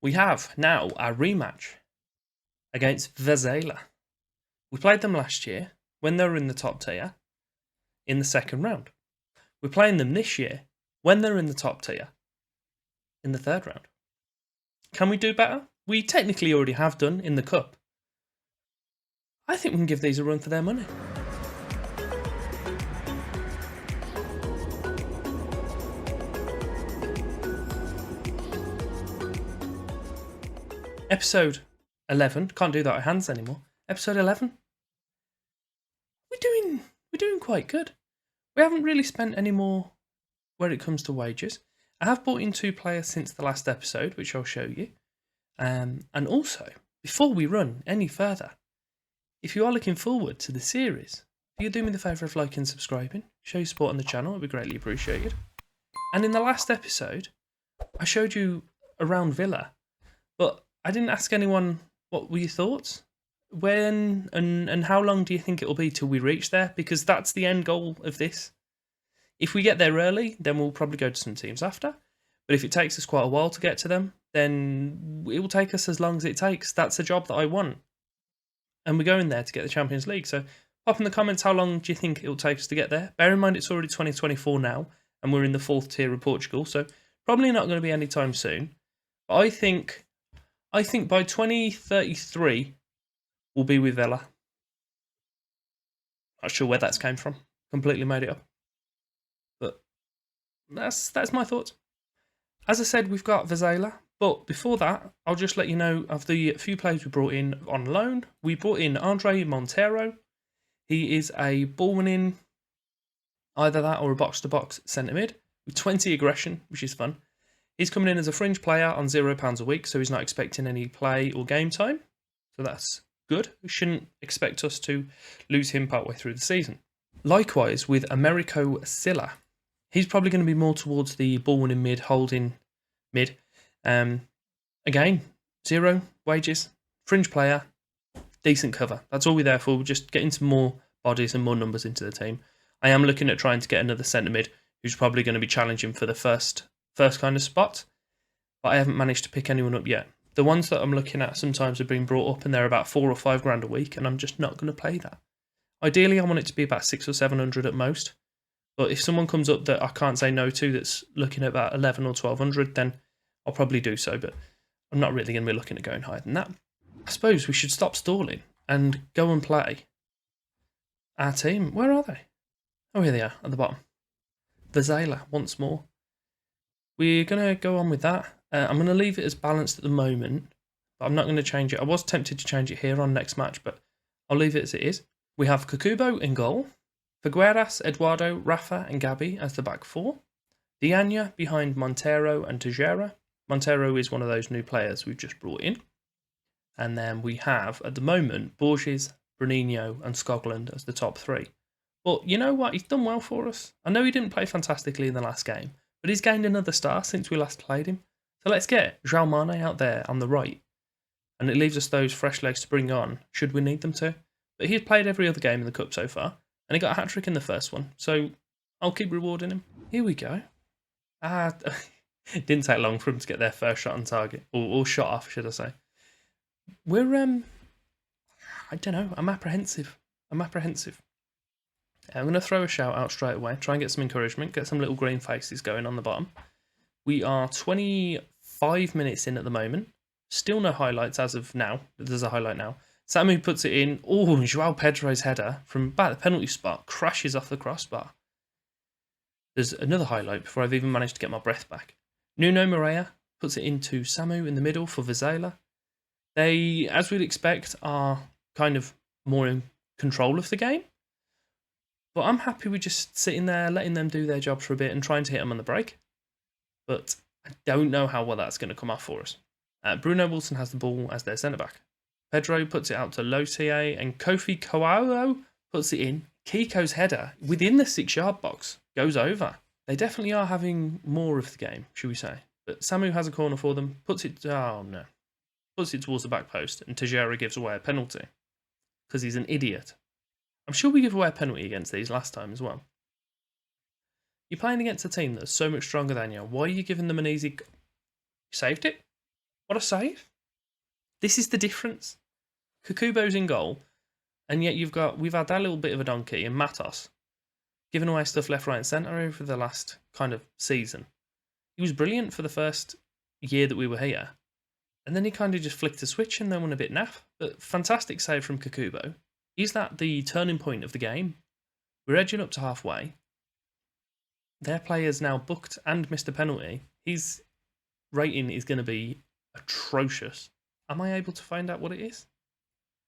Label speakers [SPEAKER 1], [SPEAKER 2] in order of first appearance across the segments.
[SPEAKER 1] We have now a rematch against Vizela. We played them last year when they were in the top tier in the second round. We're playing them this year when they're in the top tier in the third round. Can we do better? We technically already have done in the cup. I think we can give these a run for their money. Episode 11. Can't do that with hands anymore. Episode 11. We're doing quite good. We haven't really spent any more where it comes to wages. I have bought in 2 players since the last episode, which I'll show you. And also, before we run any further, if you are looking forward to the series, if you do me the favour of liking and subscribing, show your support on the channel, it would be greatly appreciated. And in the last episode, I showed you around Villa, but I didn't ask anyone what were your thoughts. When and how long do you think it will be till we reach there? Because that's the end goal of this. If we get there early, then we'll probably go to some teams after. But if it takes us quite a while to get to them, then it will take us as long as it takes. That's a job that I want. And we're going there to get the Champions League. So pop in the comments how long do you think it will take us to get there. Bear in mind it's already 2024 now, and we're in the 4th tier of Portugal, so probably not going to be anytime soon. But I think by 2033 we'll be with Villa. Not sure where that's came from. Completely made it up. But that's my thoughts. As I said, we've got Vizela. But before that, I'll just let you know of the few players we brought in on loan. We brought in Andre Montero. He is a ball-winning, either that or a box-to-box centre mid, with 20 aggression, which is fun. He's coming in as a fringe player on £0 a week, so he's not expecting any play or game time. So that's good. We shouldn't expect us to lose him partway through the season. Likewise with Americo Silla. He's probably going to be more towards the ball-winning mid, holding mid. Again, 0 wages, fringe player, decent cover. That's all we're there for. We're just getting some more bodies and more numbers into the team. I am looking at trying to get another centre mid who's probably going to be challenging for the first kind of spot, but I haven't managed to pick anyone up yet. The ones that I'm looking at sometimes have been brought up and they're about 4 or 5 grand a week, and I'm just not going to play that. Ideally, I want it to be about 600 or 700 at most, but if someone comes up that I can't say no to that's looking at about 11 or 1200, then I'll probably do so, but I'm not really going to be looking at going higher than that. I suppose we should stop stalling and go and play our team. Where are they? Oh, here they are at the bottom. Vizela once more. We're going to go on with that. I'm going to leave it as balanced at the moment, but I'm not going to change it. I was tempted to change it here on next match, but I'll leave it as it is. We have Kukubo in goal, Figueras, Eduardo, Rafa and Gabi as the back 4, Diana behind Montero and Tejera. Montero is one of those new players we've just brought in. And then we have, at the moment, Borges, Bruninho and Scotland as the top 3. But you know what? He's done well for us. I know he didn't play fantastically in the last game, but he's gained another star since we last played him. So let's get João Mane out there on the right. And it leaves us those fresh legs to bring on, should we need them to. But he's played every other game in the Cup so far, and he got a hat-trick in the first one. So I'll keep rewarding him. Here we go. It didn't take long for him to get their first shot on target. Or shot off, should I say. We're, I don't know, I'm apprehensive. I'm going to throw a shout out straight away, try and get some encouragement, get some little green faces going on the bottom. We are 25 minutes in at the moment. Still no highlights as of now. There's a highlight now. Samu puts it in. Oh, João Pedro's header from about the penalty spot crashes off the crossbar. There's another highlight before I've even managed to get my breath back. Nuno Moreira puts it into Samu in the middle for Vizela. They, as we'd expect, are kind of more in control of the game. But I'm happy with just sitting there, letting them do their jobs for a bit and trying to hit them on the break. But I don't know how well that's going to come off for us. Bruno Wilson has the ball as their centre-back. Pedro puts it out to Lotier, and Kofi Koalo puts it in. Kiko's header, within the 6-yard box, goes over. They definitely are having more of the game, should we say. But Samu has a corner for them, puts it towards the back post, and Tejera gives away a penalty. Because he's an idiot. I'm sure we gave away a penalty against these last time as well. You're playing against a team that's so much stronger than you. Why are you giving them an easy... You saved it? What a save. This is the difference. Kukubo's in goal, and yet we've had that little bit of a donkey in Matos, giving away stuff left, right, and centre over the last kind of season. He was brilliant for the first year that we were here, and then he kind of just flicked a switch and then went a bit naff. But fantastic save from Kukubo. Is that the turning point of the game? We're edging up to halfway. Their player's now booked and missed a penalty. His rating is going to be atrocious. Am I able to find out what it is?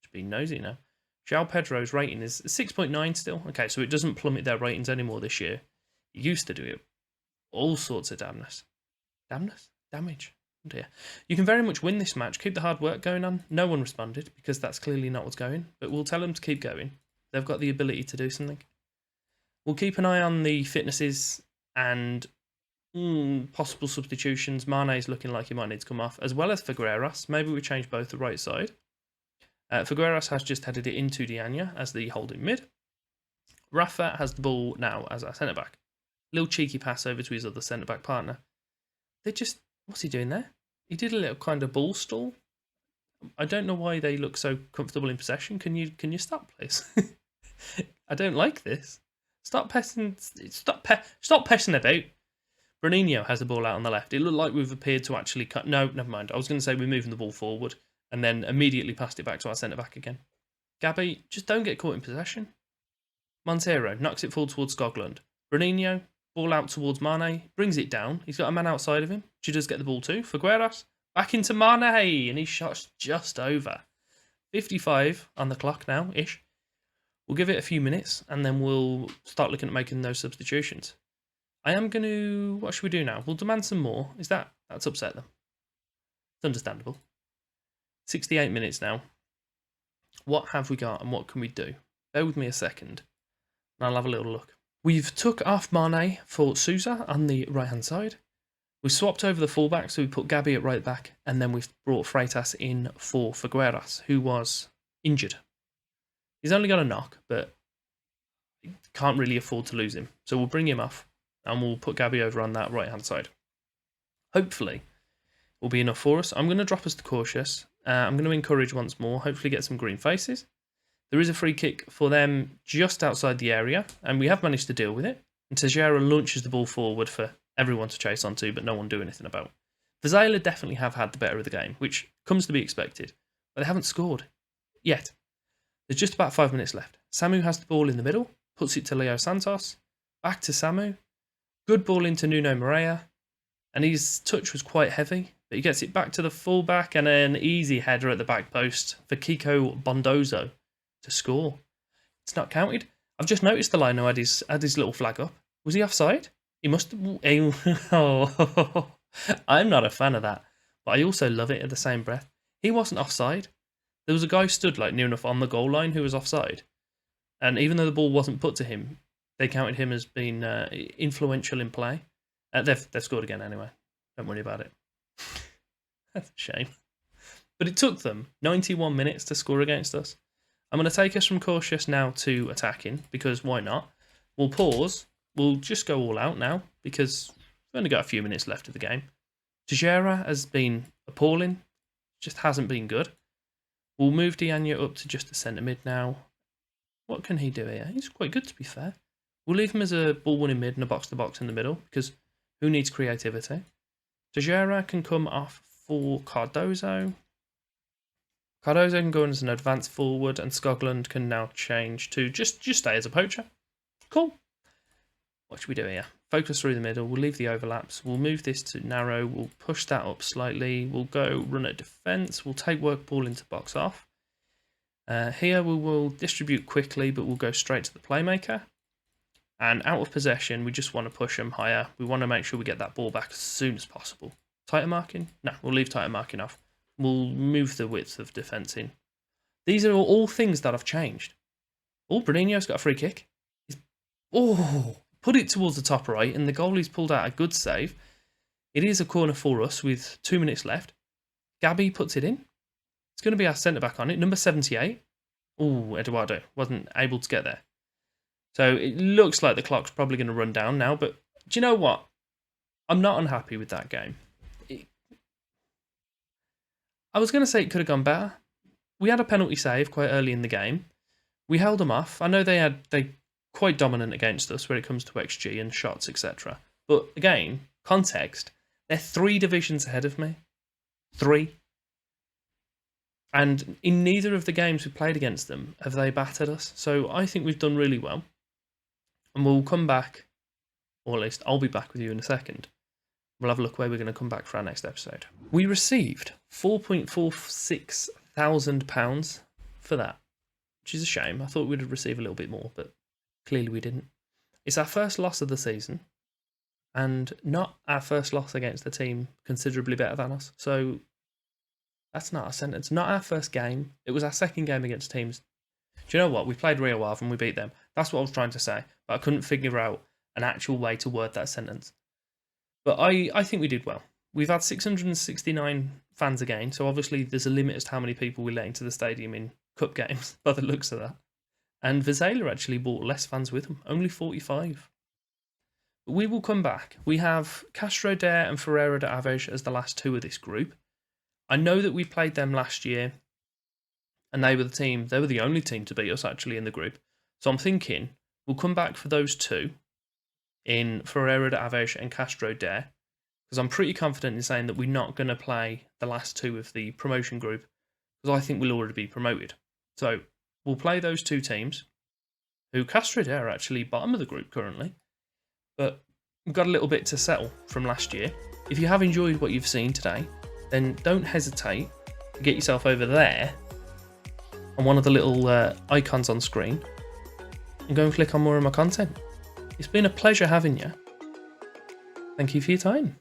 [SPEAKER 1] Just being nosy now. João Pedro's rating is 6.9 still. Okay, so it doesn't plummet their ratings anymore this year. It used to do it. All sorts of damness. Damage. Oh dear. You can very much win this match. Keep the hard work going on. No one responded because that's clearly not what's going. But we'll tell them to keep going. They've got the ability to do something. We'll keep an eye on the fitnesses and possible substitutions. Mane's looking like he might need to come off, as well as Figueiras. Maybe we change both the right side. Figueiras has just headed it into Diana as the holding mid. Rafa has the ball now as our centre-back. Little cheeky pass over to his other centre-back partner. What's he doing there? He did a little kind of ball stall. I don't know why they look so comfortable in possession. Can you stop, please? I don't like this. Stop pestering about. Bruninho has the ball out on the left. It looked like we've appeared to actually cut. No, never mind. I was going to say we're moving the ball forward and then immediately passed it back to our centre-back again. Gabby, just don't get caught in possession. Montero knocks it forward towards Skoglund. Bruninho, ball out towards Mane, brings it down. He's got a man outside of him. She does get the ball too. Figueiras, back into Mane, and his shot's just over. 55 on the clock now, ish. We'll give it a few minutes, and then we'll start looking at making those substitutions. I am going to... What should we do now? We'll demand some more. That's upset them. It's understandable. 68 minutes now. What have we got, and what can we do? Bear with me a second, and I'll have a little look. We've took off Mane for Sousa on the right-hand side. We've swapped over the fullback, so we put Gabby at right back, and then we've brought Freitas in for Figueiras, who was injured. He's only got a knock, but can't really afford to lose him. So we'll bring him off, and we'll put Gabby over on that right-hand side. Hopefully, it will be enough for us. I'm going to drop us to cautious. I'm going to encourage once more, hopefully get some green faces. There is a free kick for them just outside the area, and we have managed to deal with it. And Tejera launches the ball forward for everyone to chase onto, but no one do anything about. Vizela definitely have had the better of the game, which comes to be expected, but they haven't scored yet. There's just about 5 minutes left. Samu has the ball in the middle, puts it to Leo Santos, back to Samu, good ball into Nuno Moreira, and his touch was quite heavy, but he gets it back to the fullback and an easy header at the back post for Kiko Bondozo to score. It's not counted. I've just noticed the lino had his little flag up. Was he offside? He must have... Oh, I'm not a fan of that, but I also love it at the same breath. He wasn't offside. There was a guy stood like near enough on the goal line who was offside, and even though the ball wasn't put to him, they counted him as being influential in play. They've scored again anyway. Don't worry about it. That's a shame. But it took them 91 minutes to score against us. I'm going to take us from cautious now to attacking, because why not? We'll pause. We'll just go all out now, because we've only got a few minutes left of the game. Tejera has been appalling. Just hasn't been good. We'll move Diana up to just a centre mid now. What can he do here? He's quite good, to be fair. We'll leave him as a ball-winning mid and a box-to-box in the middle, because who needs creativity? Tejera can come off for Cardozo. Cardozo can go in as an advanced forward, and Skoglund can now change to just stay as a poacher. Cool. What should we do here? Focus through the middle. We'll leave the overlaps. We'll move this to narrow. We'll push that up slightly. We'll go run at defence. We'll take work ball into box off. Here we will distribute quickly, but we'll go straight to the playmaker. And out of possession, we just want to push them higher. We want to make sure we get that ball back as soon as possible. Tighter marking? No, we'll leave tighter marking off. We'll move the width of defence in. These are all things that have changed. Oh, Bruninho's got a free kick. Put it towards the top right, and the goalie's pulled out a good save. It is a corner for us with 2 minutes left. Gabby puts it in. It's going to be our centre-back on it, number 78. Oh, Eduardo wasn't able to get there. So it looks like the clock's probably going to run down now, but do you know what? I'm not unhappy with that game. I was going to say it could have gone better. We had a penalty save quite early in the game. We held them off. I know they quite dominant against us when it comes to XG and shots, etc. But again, context, they're 3 divisions ahead of me. 3. And in neither of the games we've played against them have they battered us. So I think we've done really well. And we'll come back, or at least I'll be back with you in a second. We'll have a look where we're going to come back for our next episode. We received £4.46 thousand for that, which is a shame. I thought we'd receive a little bit more, but clearly we didn't. It's our first loss of the season, and not our first loss against a team considerably better than us. So that's not a sentence. Not our first game. It was our second game against teams. Do you know what? We played Rio Ave and we beat them. That's what I was trying to say, but I couldn't figure out an actual way to word that sentence. But I think we did well. We've had 669 fans again, so obviously there's a limit as to how many people we let into the stadium in cup games, by the looks of that. And Vizela actually brought less fans with them, only 45. But we will come back. We have Castro Dare and Ferreira de Aves as the last 2 of this group. I know that we played them last year, and they were the only team to beat us actually in the group. So I'm thinking we'll come back for those 2 in Ferreira de Aves and Castro Dare, because I'm pretty confident in saying that we're not going to play the last 2 of the promotion group, because I think we'll already be promoted. So we'll play those 2 teams, who Castro Dare are actually bottom of the group currently, but we've got a little bit to settle from last year. If you have enjoyed what you've seen today, then don't hesitate to get yourself over there on one of the little icons on screen and go and click on more of my content. It's been a pleasure having you. Thank you for your time.